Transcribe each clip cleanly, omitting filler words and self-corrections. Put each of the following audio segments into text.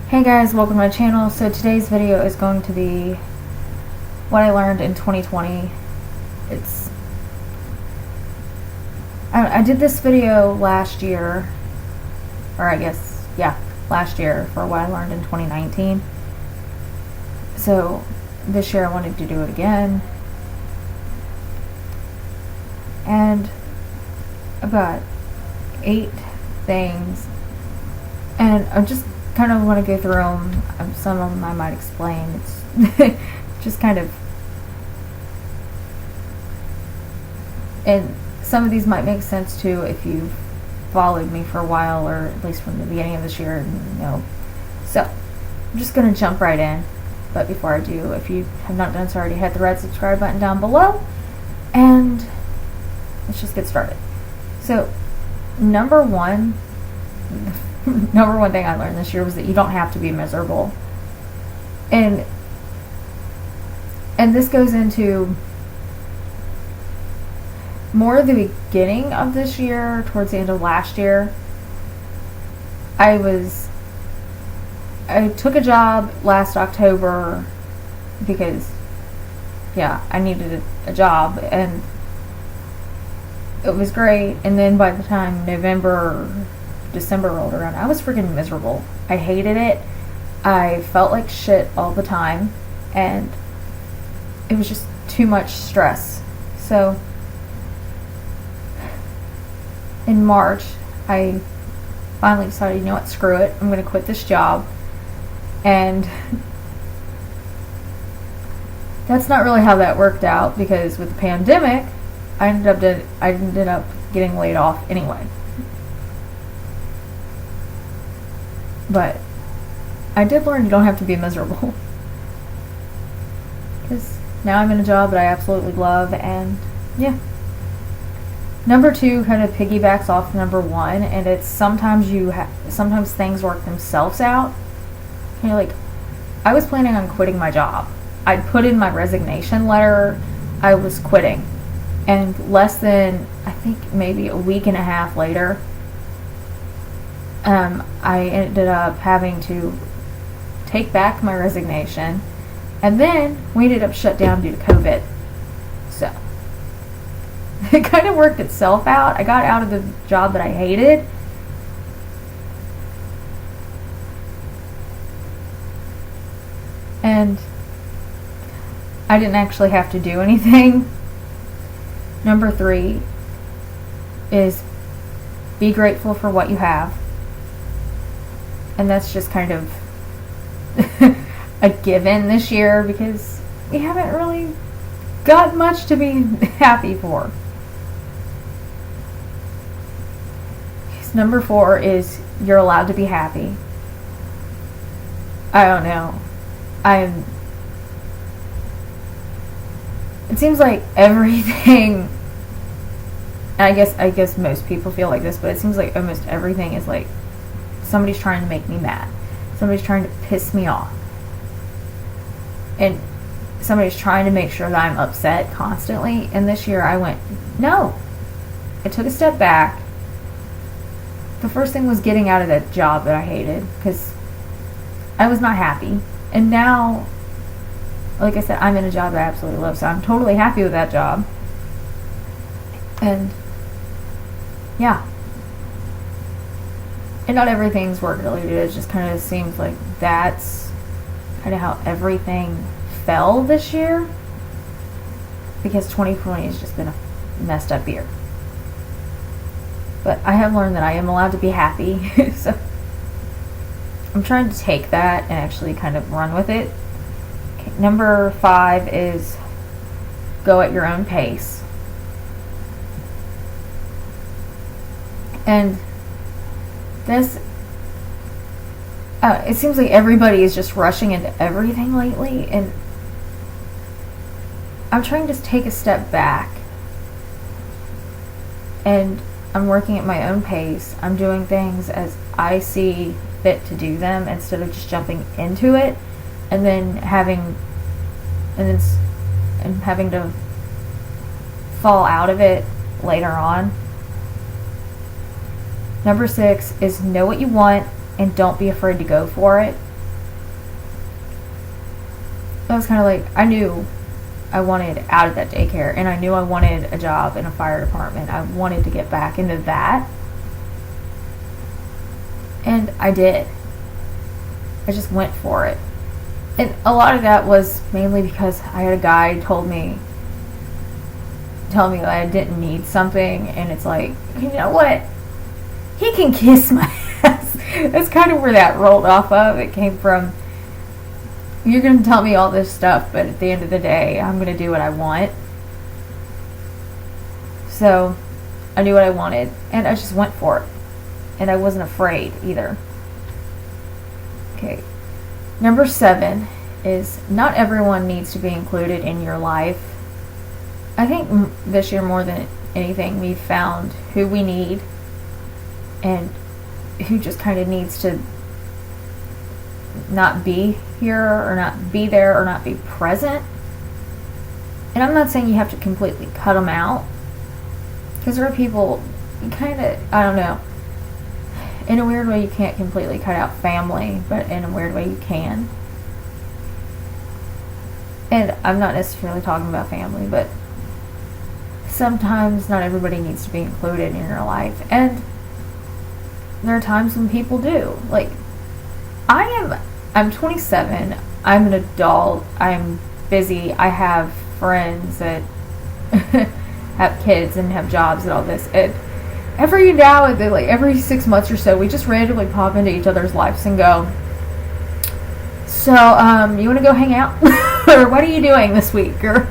Hey guys, welcome to my channel. So today's video is going to be what I learned in 2020. I did this video last year, or I guess, yeah, last year for what I learned in 2019. So this year I wanted to do it again. And I've got 8 things, and I just kind of want to go through them. Some of them I might explain. It's just kind of, and some of these might make sense too if you've followed me for a while, or at least from the beginning of this year, So I'm just going to jump right in. But before I do, if you have not done so already, hit the red subscribe button down below, and let's just get started. So number one thing I learned this year was that you don't have to be miserable. And this goes into more the beginning of this year, towards the end of last year. I took a job last October because, yeah, I needed a job, and it was great. And then by the time December rolled around, I was freaking miserable. I hated it. I felt like shit all the time, and it was just too much stress. So in March, I finally decided, you know what, screw it. I'm going to quit this job. And that's not really how that worked out, because with the pandemic, I ended up getting laid off anyway. But I did learn you don't have to be miserable, because now I'm in a job that I absolutely love. And yeah, number 2 kind of piggybacks off number 1, and it's sometimes things work themselves out. Like, I was planning on quitting my job. I'd put in my resignation letter. I was quitting, and less than, I think, maybe a week and a half later, I ended up having to take back my resignation, and then we ended up shut down due to COVID. So it kind of worked itself out. I got out of the job that I hated, and I didn't actually have to do anything. Number 3 is be grateful for what you have. And that's just kind of a given this year, because we haven't really got much to be happy for. Number 4 is you're allowed to be happy. I don't know. It seems like everything, I guess most people feel like this, but it seems like almost everything is like somebody's trying to make me mad. Somebody's trying to piss me off. And somebody's trying to make sure that I'm upset constantly. And this year I went, no. I took a step back. The first thing was getting out of that job that I hated, because I was not happy. And now, like I said, I'm in a job that I absolutely love, so I'm totally happy with that job. And yeah. And not everything's work related. It just kind of seems like that's kind of how everything fell this year, because 2020 has just been a messed up year. But I have learned that I am allowed to be happy. So I'm trying to take that and actually kind of run with it. Okay, number 5 is go at your own pace. And this, it seems like everybody is just rushing into everything lately, and I'm trying to take a step back, and I'm working at my own pace. I'm doing things as I see fit to do them, instead of just jumping into it and then having to fall out of it later on. Number 6 is know what you want and don't be afraid to go for it. I was kind of like, I knew I wanted out of that daycare, and I knew I wanted a job in a fire department. I wanted to get back into that, and I did. I just went for it. And a lot of that was mainly because I had a guy tell me that I didn't need something, and it's like, you know what? He can kiss my ass. That's kind of where that rolled off of. It came from, you're going to tell me all this stuff, but at the end of the day, I'm going to do what I want. So, I knew what I wanted, and I just went for it. And I wasn't afraid either. Okay. Number 7 is not everyone needs to be included in your life. I think this year more than anything, we've found who we need and who just kind of needs to not be here or not be there or not be present. And I'm not saying you have to completely cut them out, because there are people, you kind of, I don't know, in a weird way you can't completely cut out family, but in a weird way you can. And I'm not necessarily talking about family, but sometimes not everybody needs to be included in your life, and there are times when people do. Like, I'm 27, I'm an adult, I'm busy, I have friends that have kids and have jobs and all this, and every now and then, like every 6 months or so, we just randomly pop into each other's lives and go, so, you want to go hang out? Or what are you doing this week? Or,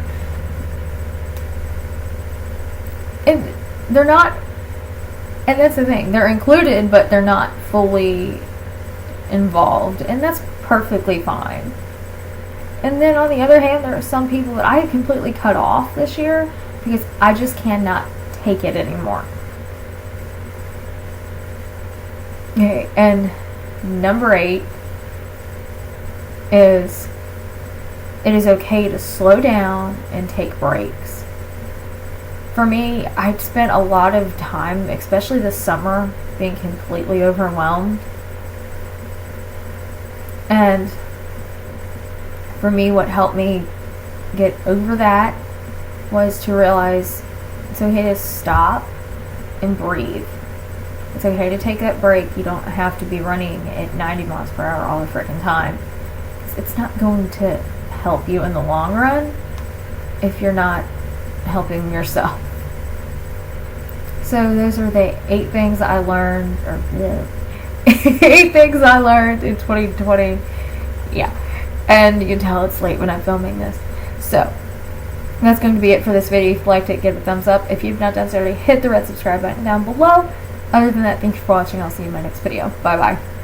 and they're not, and that's the thing, they're included, but they're not fully involved, and that's perfectly fine. And then on the other hand, there are some people that I completely cut off this year because I just cannot take it anymore. Okay, and number 8 is, it is okay to slow down and take breaks. For me, I spent a lot of time, especially this summer, being completely overwhelmed. And for me, what helped me get over that was to realize it's okay to stop and breathe. It's okay to take that break. You don't have to be running at 90 miles per hour all the freaking time. It's not going to help you in the long run if you're not helping yourself. So those are the 8 things I learned, or 8 things I learned in 2020. Yeah. And you can tell it's late when I'm filming this. So that's going to be it for this video. If you liked it, give it a thumbs up. If you've not done so already, hit the red subscribe button down below. Other than that, thank you for watching. I'll see you in my next video. Bye bye.